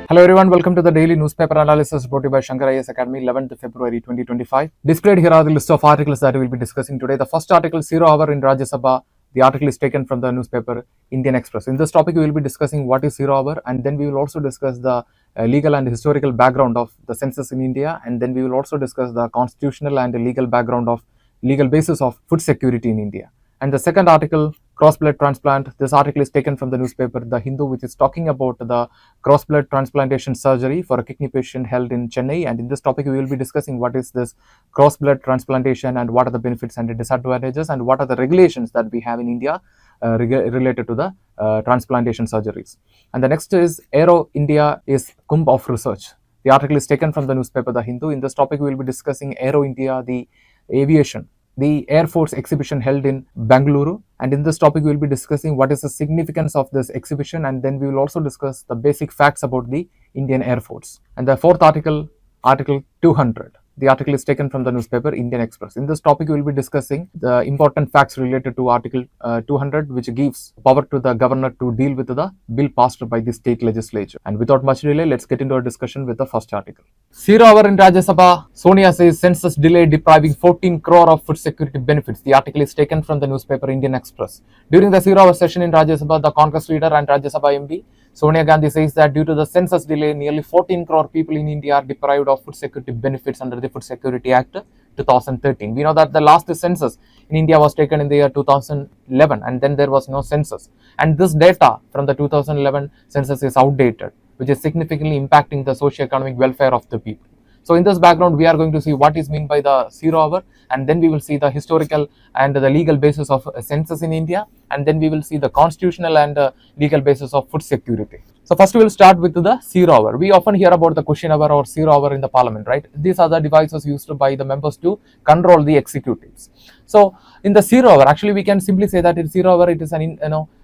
Hello everyone, welcome to the daily newspaper analysis brought to you by Shankar IAS Academy, 11th February 2025. Displayed here are the list of articles that we will be discussing today. The first article, 0 hour in Rajya Sabha. The article is taken from the newspaper Indian Express. In this topic, we will be discussing what is 0 hour, and then we will also discuss the legal and historical background of the census in India, and then we will also discuss the constitutional and legal background of legal basis of food security in India. And the second article, cross-blood transplant. This article is taken from the newspaper The Hindu, which is talking about the cross-blood transplantation surgery for a kidney patient held in Chennai. And in this topic, we will be discussing what is this cross-blood transplantation and what are the benefits and the disadvantages and what are the regulations that we have in India related to the transplantation surgeries. And the next is Aero India is Kumbh of Research. The article is taken from the newspaper The Hindu. In this topic, we will be discussing Aero India, the aviation, the Air Force exhibition held in Bengaluru. And in this topic, we will be discussing what is the significance of this exhibition, and then we will also discuss the basic facts about the Indian Air Force. And the fourth article, Article 200. The article is taken from the newspaper Indian Express. In this topic, we will be discussing the important facts related to Article 200, which gives power to the governor to deal with the bill passed by the state legislature. And without much delay, let's get into a discussion with the first article. 0 hour in Rajya Sabha. Sonia says census delay depriving 14 crore of food security benefits. The article is taken from the newspaper Indian Express. During the 0 hour session in Rajya Sabha, the Congress leader and Rajya Sabha MD Sonia Gandhi says that due to the census delay, nearly 14 crore people in India are deprived of food security benefits under the Food Security Act 2013. We know that the last census in India was taken in the year 2011, and then there was no census. And this data from the 2011 census is outdated, which is significantly impacting the socio-economic welfare of the people. So in this background, we are going to see what is meant by the 0 hour, and then we will see the historical and the legal basis of census in India, and then we will see the constitutional and legal basis of food security. So first we will start with the 0 hour. We often hear about the question hour or 0 hour in the parliament, right? These are the devices used by the members to control the executives. So in the 0 hour, actually we can simply say that in 0 hour it is an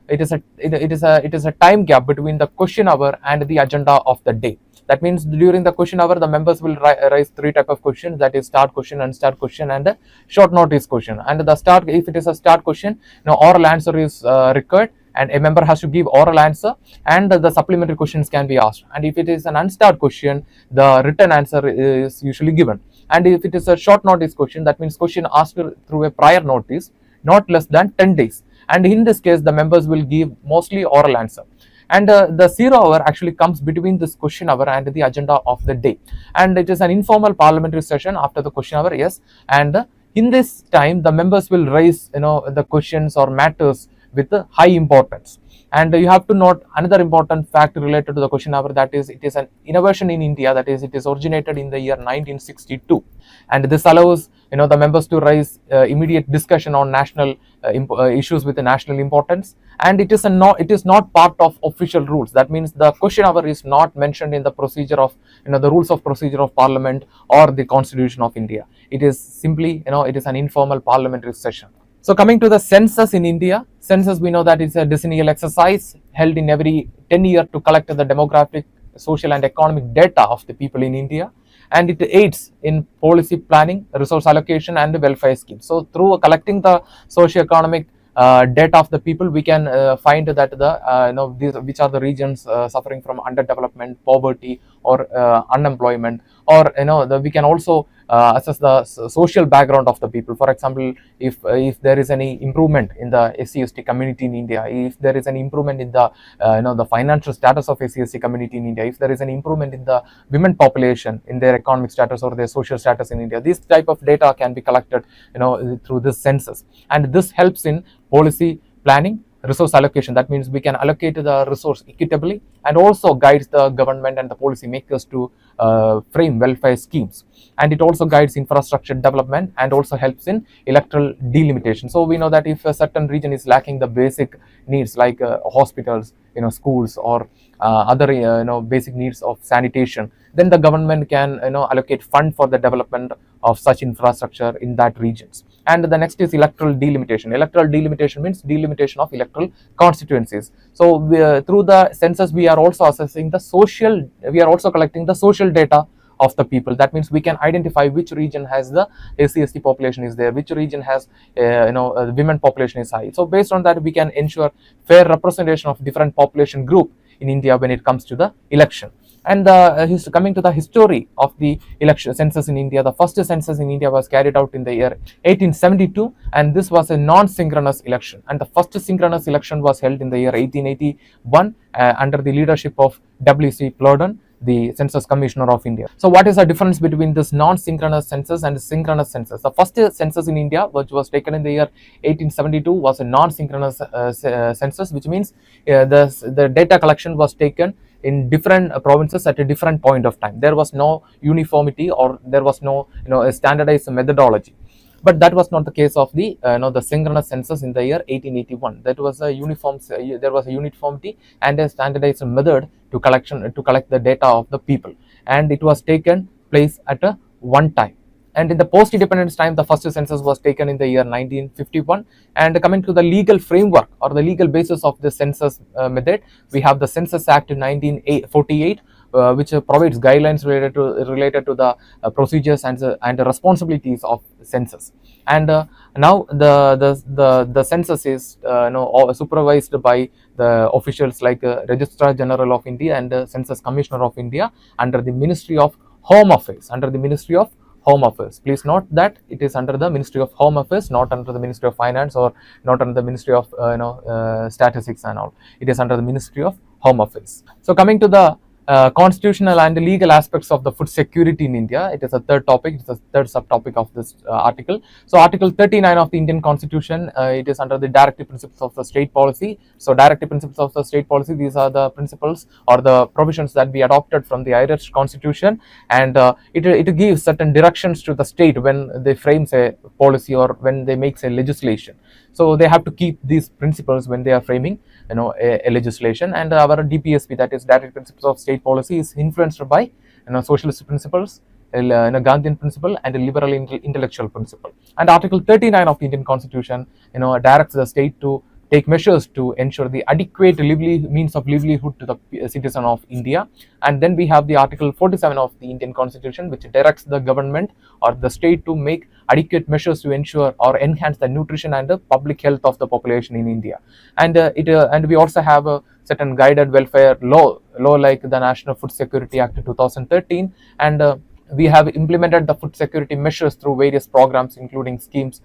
it is a time gap between the question hour and the agenda of the day. That means during the question hour, the members will raise three types of questions, that is start question, unstart question, and a short notice question. And the start, if it is a start question, oral answer is required, and a member has to give oral answer, and the supplementary questions can be asked. And if it is an unstart question, the written answer is usually given. And if it is a short notice question, that means question asked through a prior notice, not less than 10 days. And in this case, the members will give mostly oral answer. And the 0 hour actually comes between this question hour and the agenda of the day. And it is an informal parliamentary session after the question hour, yes. And in this time, the members will raise, the questions or matters with high importance. And you have to note another important fact related to the question hour, that is, it is an innovation in India, that is, it is originated in the year 1962. And this allows, the members to raise immediate discussion on national issues with the national importance. And it is not part of official rules. That means the question hour is not mentioned in the procedure of, the rules of procedure of parliament or the constitution of India. It is simply, it is an informal parliamentary session. So coming to the census in India, census, we know that it's a decennial exercise held in every 10 years to collect the demographic, social and economic data of the people in India. And it aids in policy planning, resource allocation and welfare schemes. So through collecting the socio-economic data of the people, we can find that which are the regions suffering from underdevelopment, poverty, or unemployment, or we can also assess the social background of the people. For example, if there is any improvement in the SC/ST community in India, if there is an improvement in the the financial status of SC/ST community in India, if there is an improvement in the women population in their economic status or their social status in India, this type of data can be collected through this census, and this helps in policy planning, resource allocation. That means we can allocate the resource equitably, and also guides the government and the policy makers to frame welfare schemes. And it also guides infrastructure development and also helps in electoral delimitation. So we know that if a certain region is lacking the basic needs like hospitals, schools, or other basic needs of sanitation, then the government can allocate fund for the development of such infrastructure in that regions. And the next is electoral delimitation. Electoral delimitation means delimitation of electoral constituencies. So through the census, we are also assessing the social, we are also collecting the social data of the people. That means we can identify which region has the SC/ST population is there, which region has women population is high. So based on that, we can ensure fair representation of different population group in India when it comes to the election. And coming to the history of the election census in India, the first census in India was carried out in the year 1872, and this was a non-synchronous election. And the first synchronous election was held in the year 1881 under the leadership of W.C. Plowden, the Census Commissioner of India. So what is the difference between this non-synchronous census and synchronous census? The first census in India, which was taken in the year 1872, was a non-synchronous census, which means the data collection was taken in different provinces at a different point of time. There was no uniformity, or there was no standardized methodology. But that was not the case of the the synchronous census in the year 1881. That was a there was a uniformity and a standardized method to collect the data of the people, and it was taken place at a one time. And in the post-independence time, the first census was taken in the year 1951. And coming to the legal framework or the legal basis of the census method, we have the Census Act 1948, which provides guidelines related to the procedures and the responsibilities of census. And now the census is supervised by the officials like Registrar General of India and Census Commissioner of India under the Ministry of Home Affairs. Home Affairs. Please note that it is under the Ministry of Home Affairs, not under the Ministry of Finance, or not under the Ministry of Statistics and all. It is under the Ministry of Home Affairs. So coming to the constitutional and legal aspects of the food security in India, it is a third topic. It's a third subtopic of this article. So Article 39 of the Indian Constitution, it is under the directive principles of the state policy. So directive principles of the state policy, these are the principles or the provisions that we adopted from the Irish Constitution, and it gives certain directions to the state when they frames a policy or when they makes a legislation. So they have to keep these principles when they are framing a legislation. And our DPSP, that is Directive Principles of State Policy, is influenced by socialist principles, Gandhian principle, and a liberal intellectual principle. And Article 39 of the Indian Constitution directs the state to take measures to ensure the adequate means of livelihood to the citizen of India. And then we have the Article 47 of the Indian Constitution, which directs the government or the state to make adequate measures to ensure or enhance the nutrition and the public health of the population in India. And and we also have a certain guided welfare law like the National Food Security Act 2013, and we have implemented the food security measures through various programs, including schemes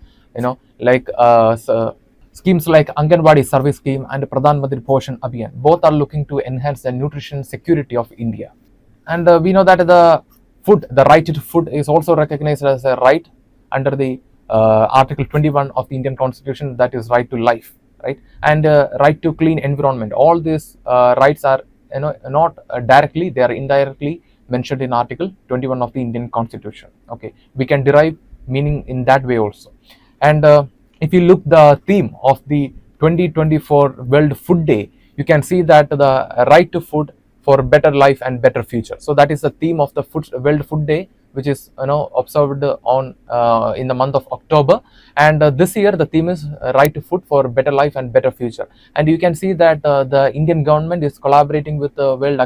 like schemes like Anganwadi Service Scheme and Pradhan Mantri Poshan Abhiyan. Both are looking to enhance the nutrition security of India. And we know that the right to food is also recognized as a right under the Article 21 of the Indian Constitution, that is right to life, right? And right to clean environment. All these rights are not directly, they are indirectly mentioned in Article 21 of the Indian Constitution. Okay, we can derive meaning in that way also. And if you look the theme of the 2024 World Food Day, you can see that the right to food for better life and better future. So that is the theme of the World Food Day, which is observed on in the month of October. And this year the theme is right to food for better life and better future. And you can see that the Indian government is collaborating with the World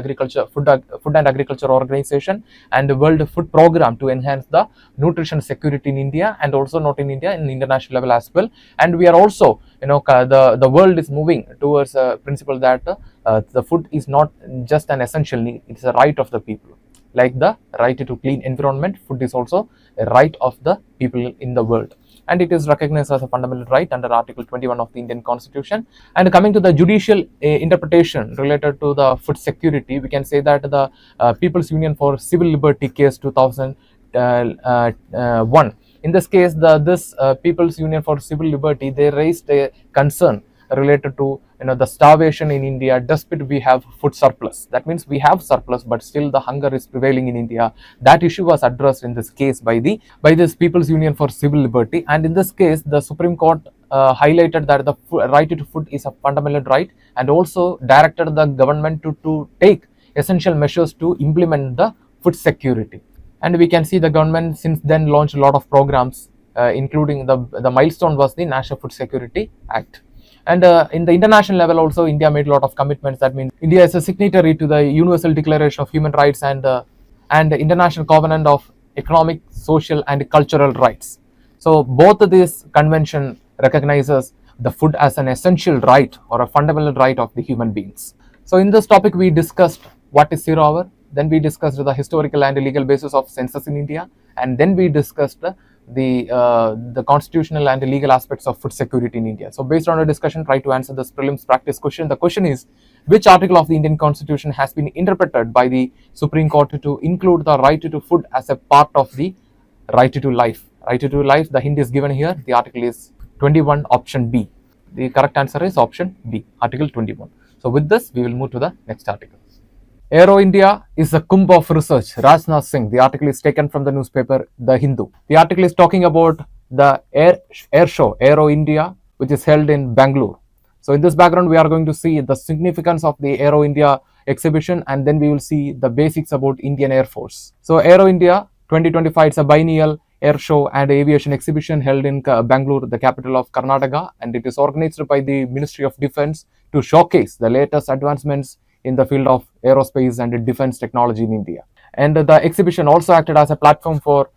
Food and Agriculture Organization and the World Food Program to enhance the nutrition security in India, and also not in India, in international level as well. And we are also the world is moving towards a principle that the food is not just an essential need, it's a right of the people. Like the right to clean environment, food is also a right of the people in the world, and it is recognized as a fundamental right under Article 21 of the Indian Constitution. And coming to the judicial interpretation related to the food security, we can say that the People's Union for Civil Liberty case 2001, in this case this People's Union for Civil Liberty, they raised a concern related to the starvation in India despite we have food surplus. That means we have surplus, but still the hunger is prevailing in India. That issue was addressed in this case by this People's Union for Civil Liberty. And in this case, the Supreme Court highlighted that the right to food is a fundamental right, and also directed the government to take essential measures to implement the food security. And we can see the government since then launched a lot of programs, including the milestone was the National Food Security Act. And in the international level also, India made a lot of commitments. That means India is a signatory to the Universal Declaration of Human Rights and the International Covenant of Economic, Social and Cultural Rights. So both of these convention recognizes the food as an essential right or a fundamental right of the human beings. So in this topic, we discussed what is zero hour, then we discussed the historical and legal basis of census in India, and then we discussed the constitutional and legal aspects of food security in India. So based on our discussion, try to answer this prelims practice question. The question is, which article of the Indian Constitution has been interpreted by the Supreme Court to include the right to food as a part of the right to life? Right to life, the hint is given here. The article is 21, option B. The correct answer is option B, article 21. So with this, we will move to the next article. Aero India is a Kumbh of research. Rajnath Singh. The article is taken from the newspaper The Hindu. The article is talking about the air show, Aero India, which is held in Bangalore. So in this background, we are going to see the significance of the Aero India exhibition, and then we will see the basics about Indian Air Force. So Aero India 2025 is a biennial air show and aviation exhibition held in Bangalore, the capital of Karnataka, and it is organized by the Ministry of Defence to showcase the latest advancements in the field of aerospace and defense technology in India. And the exhibition also acted as a platform for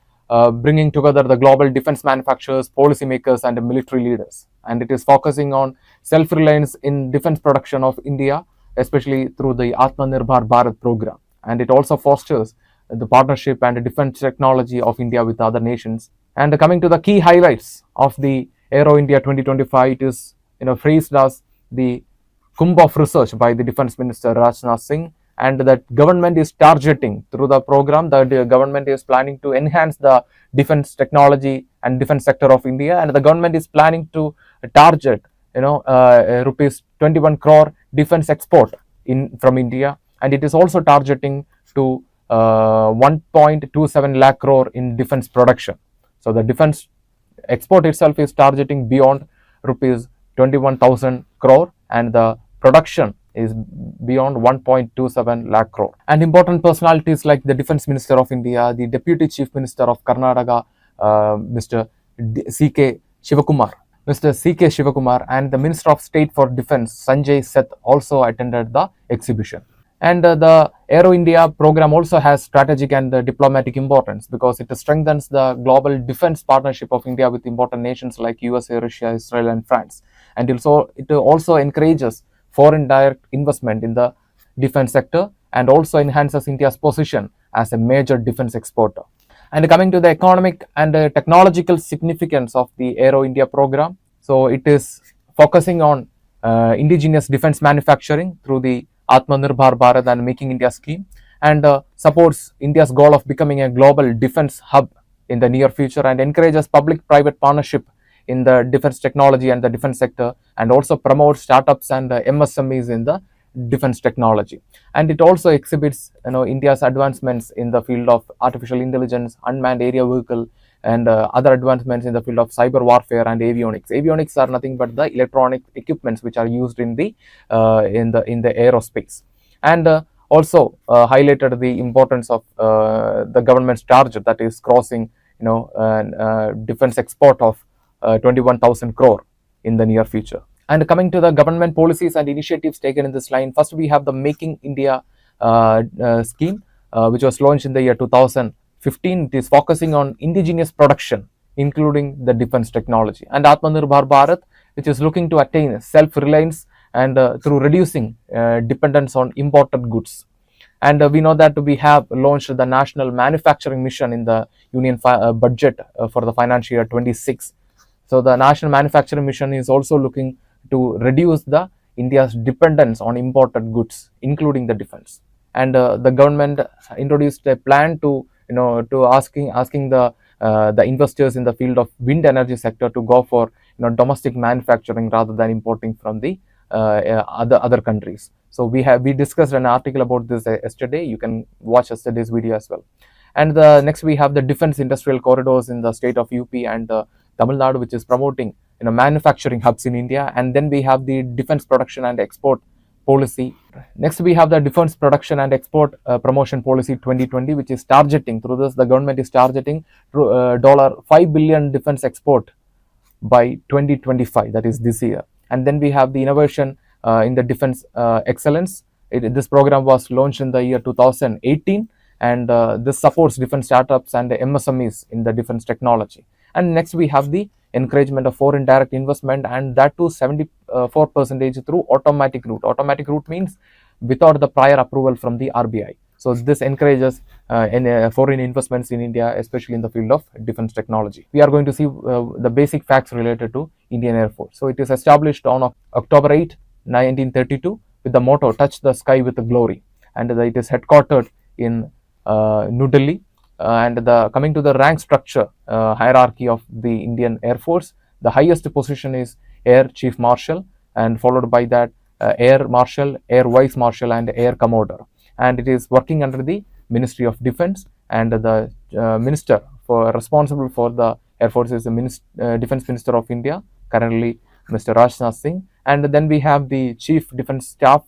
bringing together the global defense manufacturers, policymakers, and military leaders. And it is focusing on self-reliance in defense production of India, especially through the Atmanirbhar Bharat program. And it also fosters the partnership and defense technology of India with other nations. And coming to the key highlights of the Aero India 2025, it is phrased as the Kumbh of research by the Defense Minister Rajnath Singh, and that government is targeting through the program. The government is planning to enhance the defense technology and defense sector of India, and the government is planning to target rupees 21 crore defense export from India, and it is also targeting to 1.27 lakh crore in defense production. So the defense export itself is targeting beyond rupees 21,000 crore, and the production is beyond 1.27 lakh crore. And important personalities like the Defense Minister of India, the Deputy Chief Minister of Karnataka, Mr. C.K. Shivakumar, and the Minister of State for Defense, Sanjay Seth, also attended the exhibition. And the Aero India program also has strategic and diplomatic importance because it strengthens the global defense partnership of India with important nations like USA, Russia, Israel, and France. And it also encourages foreign direct investment in the defense sector and also enhances India's position as a major defense exporter. And coming to the economic and technological significance of the Aero India program, so it is focusing on indigenous defense manufacturing through the Atmanirbhar Bharat and Making India scheme, and supports India's goal of becoming a global defense hub in the near future, and encourages public-private partnership in the defense technology and the defense sector, and also promotes startups and MSMEs in the defense technology. And it also exhibits India's advancements in the field of artificial intelligence, unmanned aerial vehicle, and other advancements in the field of cyber warfare and avionics. Avionics are nothing but the electronic equipments which are used in the aerospace. And also highlighted the importance of the government's target, that is crossing defense export of 21,000 crore in the near future. And coming to the government policies and initiatives taken in this line, first we have the Making India scheme, which was launched in the year 2015. It is focusing on indigenous production, including the defense technology. And Atmanirbhar Bharat, which is looking to attain self-reliance and through reducing dependence on imported goods. And we know that we have launched the National Manufacturing Mission in the Union budget for the financial year 26. So the National Manufacturing Mission is also looking to reduce the India's dependence on imported goods, including the defense. And the government introduced a plan to asking the investors in the field of wind energy sector to go for domestic manufacturing rather than importing from the other countries. So we discussed an article about this yesterday. You can watch yesterday's video as well. And next we have the defense industrial corridors in the state of UP and Tamil Nadu, which is promoting manufacturing hubs in India. And then we have the defense production and export policy. Next we have the defense production and export promotion policy 2020, which is targeting, through this the government is targeting $5 billion defense export by 2025, that is this year. And then we have the innovation in the defense excellence. This program was launched in the year 2018, and this supports defense startups and MSMEs in the defense technology. And next we have the encouragement of foreign direct investment, and that too 74% through automatic route. Automatic route means without the prior approval from the RBI. So this encourages foreign investments in India, especially in the field of defense technology. We are going to see the basic facts related to Indian Air Force. So it is established on October 8, 1932 with the motto "Touch the Sky with Glory," and it is headquartered in New Delhi. And coming to the rank structure hierarchy of the Indian Air Force, the highest position is Air Chief Marshal, and followed by that Air Marshal, Air Vice Marshal, and Air Commodore. And it is working under the Ministry of Defense, and the minister responsible for the Air Force is the Defense Minister of India, currently Mr. Rajnath Singh. And then we have the Chief Defense Staff.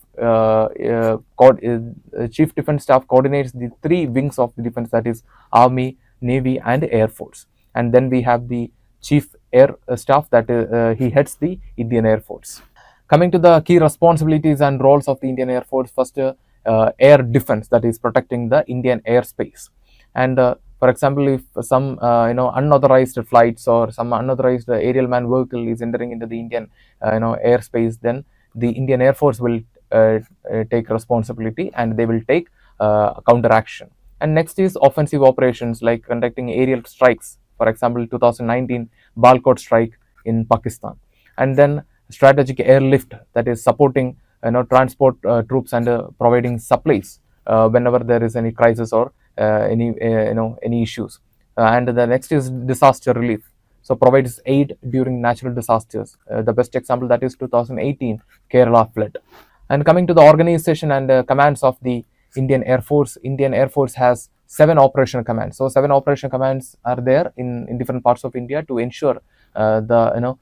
Chief Defense Staff coordinates the three wings of the defense, that is Army, Navy, and Air Force. And then we have the Chief Air Staff, that he heads the Indian Air Force. Coming to the key responsibilities and roles of the Indian Air Force, first air defense, that is protecting the Indian airspace. And for example, if some unauthorized flights or some unauthorized aerial man vehicle is entering into the Indian airspace, then the Indian Air Force will take responsibility, and they will take counter action. And next is offensive operations, like conducting aerial strikes, for example 2019 Balkot strike in Pakistan. And then strategic airlift, that is supporting transport troops and providing supplies whenever there is any crisis or any issues. And the next is disaster relief, so provides aid during natural disasters. The best example, that is 2018 Kerala flood. And coming to the organization and commands of the Indian Air Force, Indian Air Force has 7 operational commands. So 7 operational commands are there in different parts of India to ensure the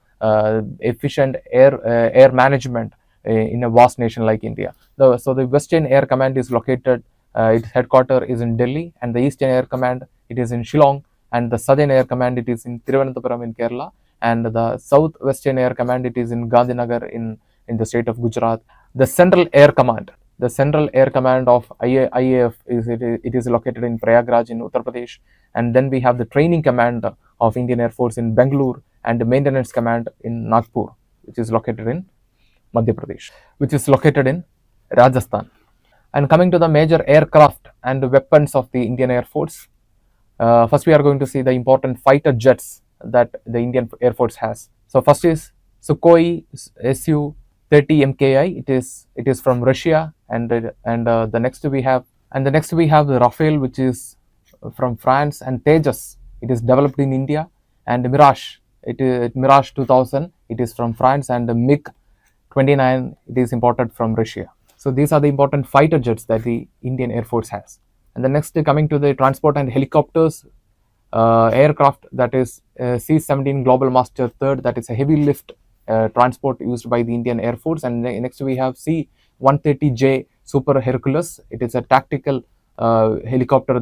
efficient air management in a vast nation like India. So the Western Air Command is located, its headquarters is in Delhi, and the Eastern Air Command, it is in Shillong, and the Southern Air Command, it is in Thiruvananthapuram in Kerala, and the Southwestern Air Command, it is in Gandhinagar in the state of Gujarat. The Central Air Command, the Central Air Command of IAF is located in Prayagraj in Uttar Pradesh. And then we have the Training Command of Indian Air Force in Bangalore, and the Maintenance Command in Nagpur, which is located in Madhya Pradesh, which is located in Rajasthan. And coming to the major aircraft and weapons of the Indian Air Force, first we are going to see the important fighter jets that the Indian Air Force has. So first is Sukhoi Su-30 MKI. It is from Russia, and the next we have the Rafale, which is from France, and Tejas, it is developed in India, and Mirage, Mirage 2000, it is from France, and the MiG-29, it is imported from Russia. So these are the important fighter jets that the Indian Air Force has. And the next, coming to the transport and helicopters aircraft, that is C-17 Global Master 3rd, that is a heavy lift transport used by the Indian Air Force. And next we have C-130J Super Hercules. It is a tactical helicopter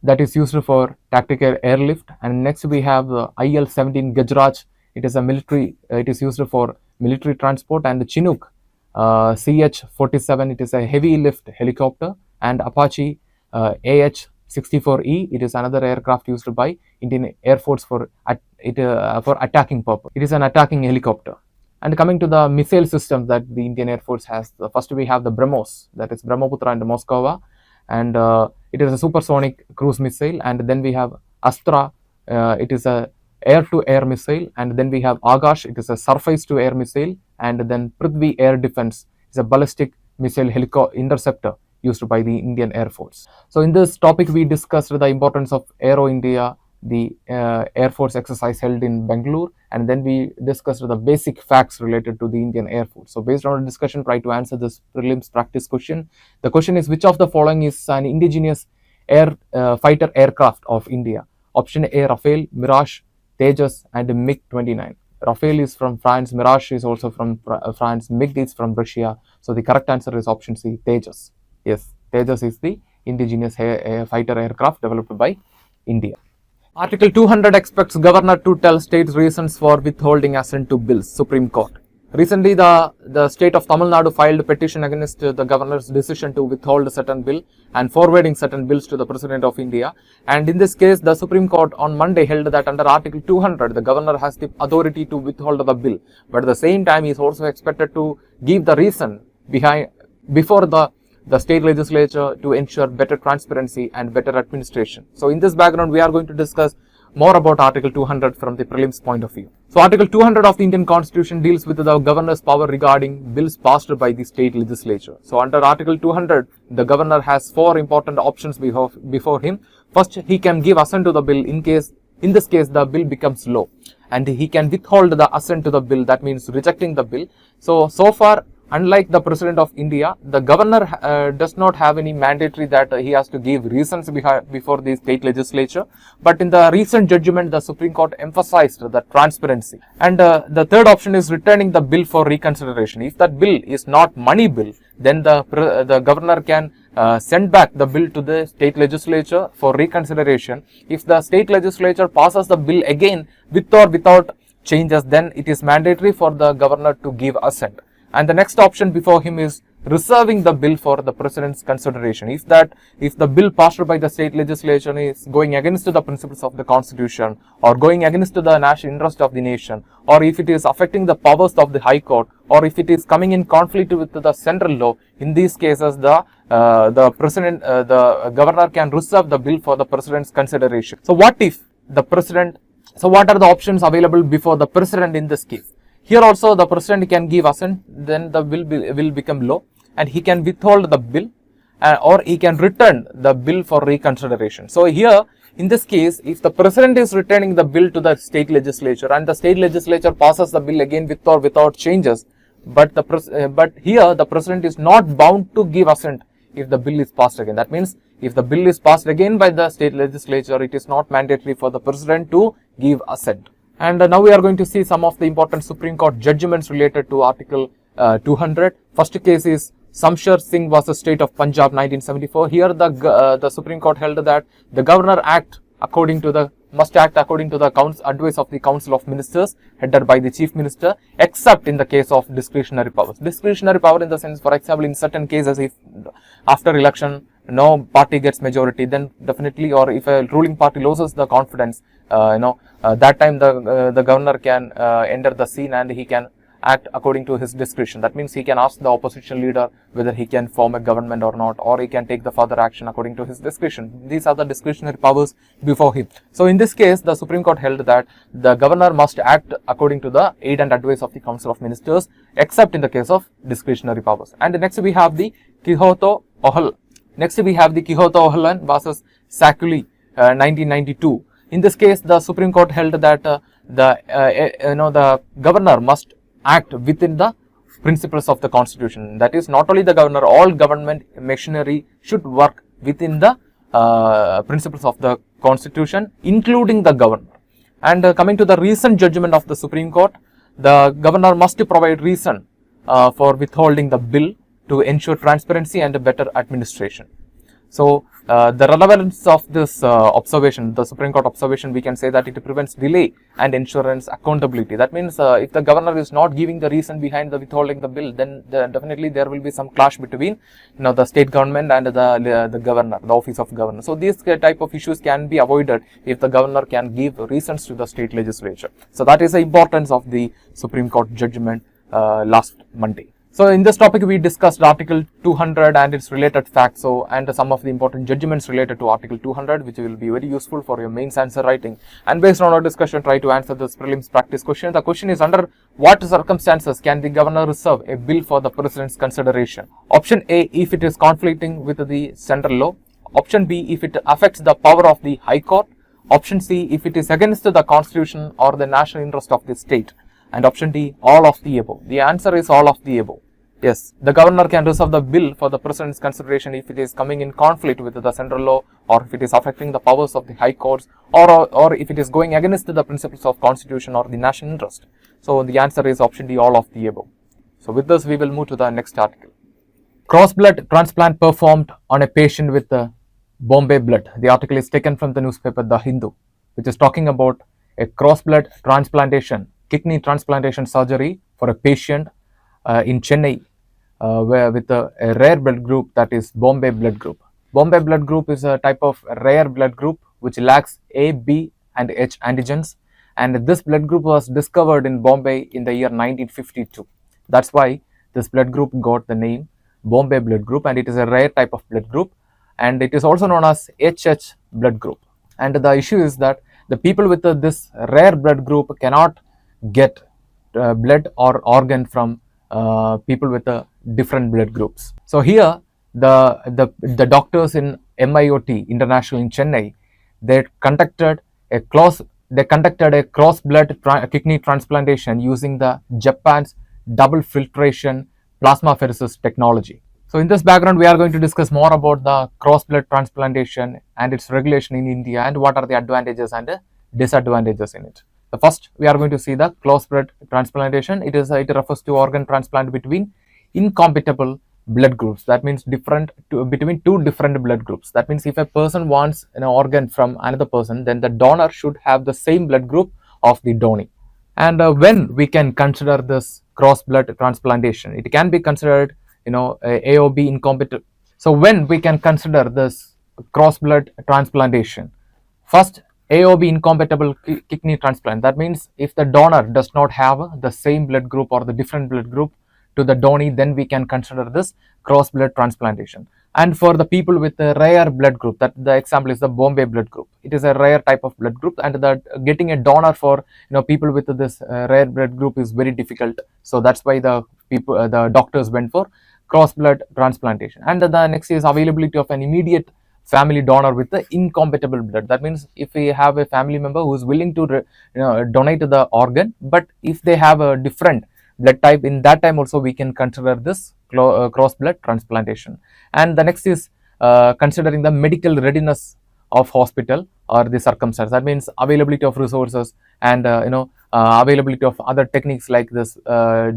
that is used for tactical airlift. And next we have IL-17 Gajraj. It is a military. It is used for military transport. And the Chinook CH-47. It is a heavy lift helicopter. And Apache AH-64E. It is another aircraft used by Indian Air Force for attacking purpose. It is an attacking helicopter. And coming to the missile systems that the Indian Air Force has, first we have the BrahMos, that is Brahmaputra and Moskova, and it is a supersonic cruise missile. And then we have Astra, it is a air-to-air missile. And then we have Agash, it is a surface-to-air missile. And then Prithvi Air Defense is a ballistic missile interceptor used by the Indian Air Force. So in this topic, we discussed the importance of Aero India, the Air Force exercise held in Bangalore, and then we discussed the basic facts related to the Indian Air Force. So based on the discussion, try to answer this prelims practice question. The question is, which of the following is an indigenous fighter aircraft of India? Option A, Rafale, Mirage, Tejas, and MiG-29. Rafale is from France, Mirage is also from France, MiG is from Russia. So the correct answer is option C, Tejas. Yes, Tejas is the indigenous fighter aircraft developed by India. Article 200 expects governor to tell states reasons for withholding assent to bills. Supreme Court. Recently, the state of Tamil Nadu filed a petition against the governor's decision to withhold a certain bill and forwarding certain bills to the President of India. And in this case, the Supreme Court on Monday held that under Article 200, the governor has the authority to withhold the bill. But at the same time, he is also expected to give the reason before the the state legislature to ensure better transparency and better administration. So in this background, we are going to discuss more about Article 200 from the prelims point of view. So Article 200 of the Indian Constitution deals with the governor's power regarding bills passed by the state legislature. So under Article 200, the governor has 4 important options before him. First, he can give assent to the bill in this case the bill becomes law, and he can withhold the assent to the bill, that means rejecting the bill. So far, unlike the President of India, the governor does not have any mandatory that he has to give reasons before the state legislature. But in the recent judgment, the Supreme Court emphasized the transparency. And the third option is returning the bill for reconsideration. If that bill is not money bill, then the governor can send back the bill to the state legislature for reconsideration. If the state legislature passes the bill again with or without changes, then it is mandatory for the governor to give assent. And the next option before him is reserving the bill for the president's consideration. If the bill passed by the state legislation is going against the principles of the constitution, or going against the national interest of the nation, or if it is affecting the powers of the high court, or if it is coming in conflict with the central law, in these cases the governor can reserve the bill for the president's consideration. So what are the options available before the president in this case? Here also the president can give assent, then the bill will become law, and he can withhold the bill or he can return the bill for reconsideration. So here in this case, if the president is returning the bill to the state legislature and the state legislature passes the bill again with or without changes, but here the president is not bound to give assent if the bill is passed again. That means if the bill is passed again by the state legislature, it is not mandatory for the president to give assent. And now we are going to see some of the important Supreme Court judgments related to Article 200. First case is Samshar Singh vs. State of Punjab 1974. Here the Supreme Court held that the governor must act according to the advice of the Council of Ministers headed by the Chief Minister, except in the case of discretionary powers. Discretionary power in the sense, for example, in certain cases, if after election no party gets majority, then definitely, or if a ruling party loses the confidence, that time the governor can enter the scene and he can act according to his discretion. That means he can ask the opposition leader whether he can form a government or not, or he can take the further action according to his discretion. These are the discretionary powers before him. So in this case, the Supreme Court held that the governor must act according to the aid and advice of the Council of Ministers, except in the case of discretionary powers. And next we have the Quixote O'Halloran versus Sakuli 1992. In this case, the Supreme Court held that the governor must act within the principles of the constitution. That is, not only the governor, all government machinery should work within the principles of the constitution, including the governor. And coming to the recent judgment of the Supreme Court, the governor must provide reason for withholding the bill to ensure transparency and a better administration. So the relevance of this observation, the Supreme Court observation, we can say that it prevents delay and ensures accountability. That means if the governor is not giving the reason behind the withholding the bill, then definitely there will be some clash between the state government and the governor, the office of governor. So these type of issues can be avoided if the governor can give reasons to the state legislature. So that is the importance of the Supreme Court judgment last Monday. So in this topic we discussed Article 200 and its related facts, and some of the important judgments related to Article 200, which will be very useful for your mains answer writing. And based on our discussion, try to answer this prelims practice question. The question is, under what circumstances can the governor reserve a bill for the president's consideration? Option A, if it is conflicting with the central law. Option B, if it affects the power of the High Court. Option C, if it is against the constitution or the national interest of the state. And option D, all of the above. The answer is all of the above. Yes, the governor can reserve the bill for the president's consideration if it is coming in conflict with the central law, or if it is affecting the powers of the high courts, or if it is going against the principles of constitution or the national interest. So the answer is option D, all of the above. So with this, we will move to the next article. Cross-blood transplant performed on a patient with Bombay blood. The article is taken from the newspaper The Hindu, which is talking about a cross-blood transplantation, kidney transplantation surgery for a patient in Chennai with a rare blood group, that is Bombay blood group. Bombay blood group is a type of rare blood group which lacks A, B and H antigens, and this blood group was discovered in Bombay in the year 1952. That's why this blood group got the name Bombay blood group, and it is a rare type of blood group, and it is also known as HH blood group. And the issue is that the people with this rare blood group cannot get blood or organ from people with different blood groups. So here the doctors in MIOT International in Chennai, they conducted a cross blood kidney transplantation using the Japan's double filtration plasmapheresis technology. So in this background, we are going to discuss more about the cross blood transplantation and its regulation in India, and what are the advantages and disadvantages in it. The first, we are going to see the cross blood transplantation. It refers to organ transplant between incompatible blood groups. That means between two different blood groups. That means if a person wants an organ from another person, then the donor should have the same blood group of the donee. And when we can consider this cross blood transplantation, it can be considered, AOB incompatible. So when we can consider this cross blood transplantation, first, AOB incompatible kidney transplant. That means if the donor does not have the same blood group or the different blood group to the donee, then we can consider this cross blood transplantation. And for the people with a rare blood group, that the example is the Bombay blood group. It is a rare type of blood group, and that getting a donor for people with this rare blood group is very difficult. So that's why the doctors went for cross blood transplantation. And the next is availability of an immediate family donor with the incompatible blood. That means if we have a family member who is willing to donate the organ, but if they have a different blood type, in that time also we can consider this cross blood transplantation. And the next is considering the medical readiness of hospital or the circumstance. That means availability of resources and availability of other techniques like this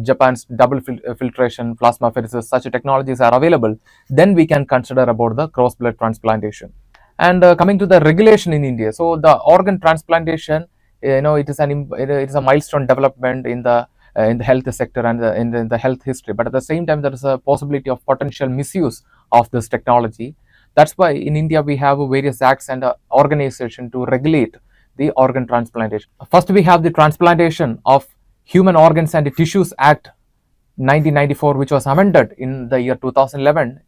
Japan's double filtration plasmapheresis. Such technologies are available, then we can consider about the cross blood transplantation. And coming to the regulation in India, so the organ transplantation, it is a milestone development in the health sector and in the health history, but at the same time there is a possibility of potential misuse of this technology. That's why in India we have various acts and organization to regulate the organ transplantation. First, we have the Transplantation of Human Organs and Tissues Act 1994, which was amended in the year 2011.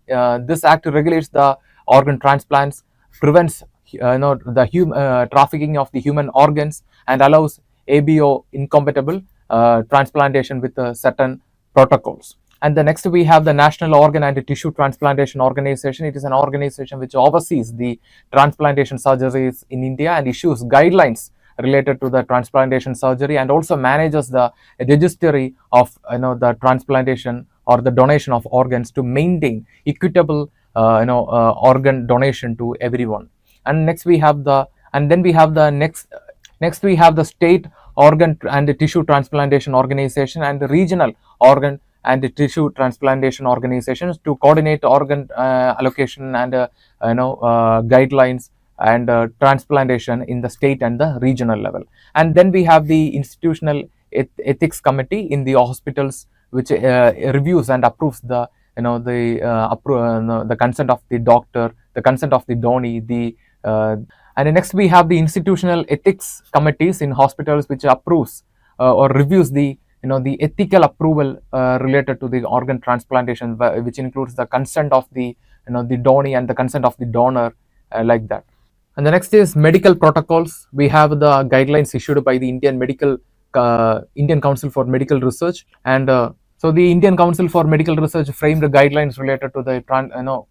This act regulates the organ transplants, prevents the trafficking of the human organs, and allows ABO incompatible transplantation with certain protocols. And the next, we have the National Organ and Tissue Transplantation Organization. It is an organization which oversees the transplantation surgeries in India and issues guidelines related to the transplantation surgery, and also manages the registry of the transplantation or the donation of organs to maintain equitable organ donation to everyone. And next we have the next we have the State Organ and Tissue Transplantation Organization and the Regional Organ and Tissue Transplantation Organizations to coordinate organ allocation and guidelines and transplantation in the state and the regional level. And then we have the Institutional Ethics Committee in the hospitals, which reviews and approves the the consent of the doctor, the consent of the donee, and next we have the Institutional Ethics Committees in hospitals, which approves or reviews the the ethical approval related to the organ transplantation, which includes the consent of the the donee and the consent of the donor, like that. And the next is medical protocols. We have the guidelines issued by the Indian Council for Medical Research, and so the Indian Council for Medical Research framed guidelines related to the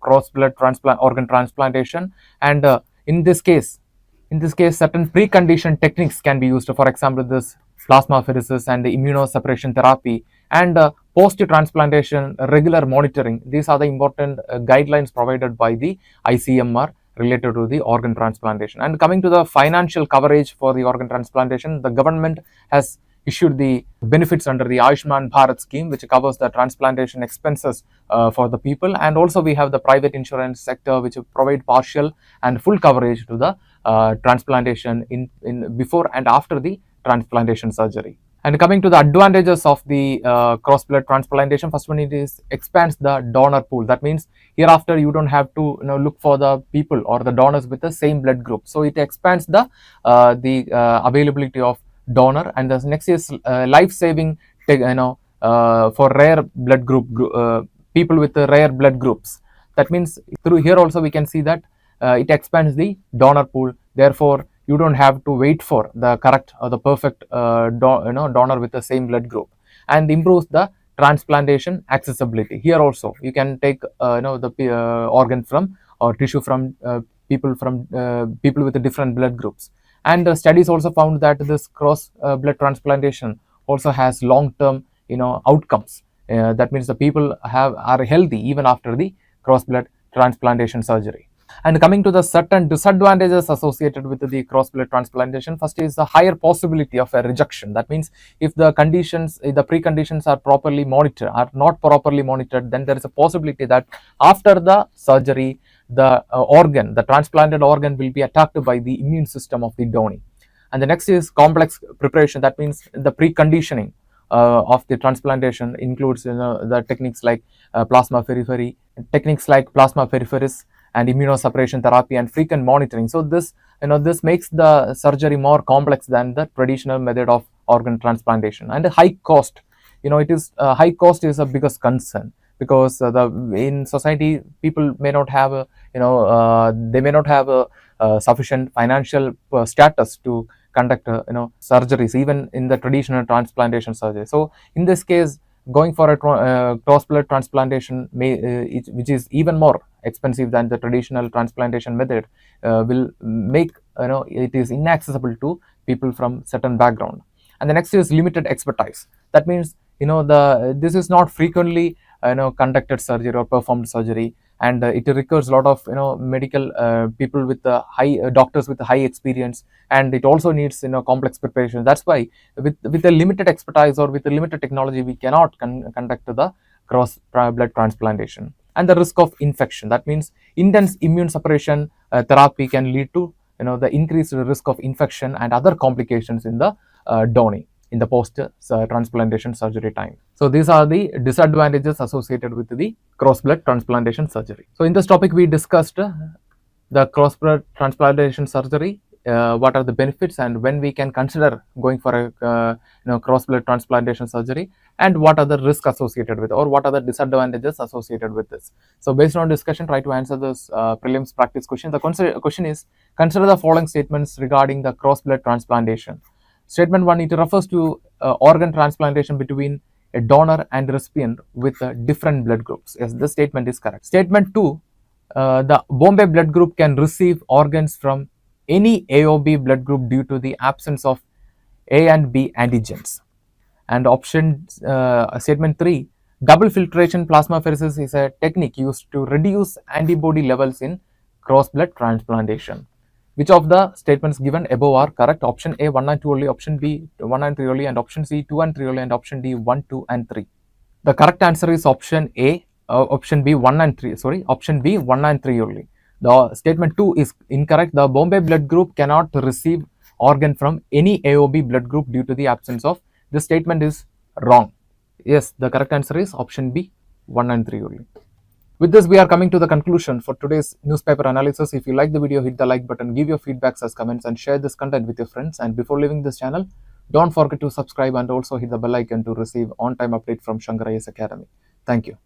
cross blood transplant organ transplantation. And in this case, certain preconditioned techniques can be used. For example, this plasmapheresis and the immunosuppression therapy and post-transplantation regular monitoring. These are the important guidelines provided by the ICMR related to the organ transplantation. And coming to the financial coverage for the organ transplantation, the government has issued the benefits under the Ayushman Bharat scheme, which covers the transplantation expenses for the people. And also we have the private insurance sector, which provide partial and full coverage to the transplantation in before and after the transplantation surgery. And coming to the advantages of the cross blood transplantation, first one, it is expands the donor pool. That means hereafter you don't have to look for the people or the donors with the same blood group. So it expands the availability of donor. And the next is life saving for rare blood group people with rare blood groups. That means through here also we can see that it expands the donor pool. Therefore, you don't have to wait for the correct or the perfect donor with the same blood group, and improves the transplantation accessibility. Here also you can take the organ from or tissue from people with different blood groups. And studies also found that this cross blood transplantation also has long term outcomes. That means the people are healthy even after the cross blood transplantation surgery. And coming to the certain disadvantages associated with the cross blood transplantation, first is the higher possibility of a rejection. That means if the conditions, the preconditions are not properly monitored, then there is a possibility that after the surgery, the transplanted organ will be attacked by the immune system of the donor. And the next is complex preparation. That means the preconditioning of the transplantation includes the techniques like plasmapheresis and immunosuppression therapy and frequent monitoring. So this makes the surgery more complex than the traditional method of organ transplantation. And the high cost, high cost is a biggest concern, because in society people may not have they may not have a sufficient financial status to conduct surgeries even in the traditional transplantation surgery. So in this case, going for a cross blood transplantation which is even more expensive than the traditional transplantation method will make it is inaccessible to people from certain background. And the next is limited expertise. That means this is not frequently conducted surgery or performed surgery, and it requires a lot of medical people with high doctors with high experience, and it also needs complex preparation. That's why with a limited expertise or with a limited technology, we cannot conduct the cross blood transplantation. And the risk of infection, that means intense immune suppression therapy can lead to the increased risk of infection and other complications in the donor in the post transplantation surgery time. So these are the disadvantages associated with the cross blood transplantation surgery. So in this topic we discussed the cross blood transplantation surgery, what are the benefits and when we can consider going for a cross blood transplantation surgery, and what are the risks associated with, or what are the disadvantages associated with this. So based on discussion, try to answer this prelims practice question. The question is, consider the following statements regarding the cross blood transplantation. Statement 1, it refers to organ transplantation between a donor and recipient with different blood groups. Yes, this statement is correct. Statement 2, the Bombay blood group can receive organs from any AOB blood group due to the absence of A and B antigens. And statement 3, double filtration plasmapheresis is a technique used to reduce antibody levels in cross blood transplantation. Which of the statements given above are correct? Option A 1 and 2 only, option B 1 and 3 only, and option C 2 and 3 only, and option D 1, 2 and 3. The correct answer is option A, option B 1 and 3, option B 1 and 3 only. The statement 2 is incorrect. The Bombay blood group cannot receive organ from any AOB blood group due to the absence of. This statement is wrong. Yes, the correct answer is option B 1 and 3 only. With this, we are coming to the conclusion for today's newspaper analysis. If you like the video, hit the like button, give your feedbacks as comments, and share this content with your friends. And before leaving this channel, don't forget to subscribe and also hit the bell icon to receive on-time update from Shankar IAS Academy. Thank you.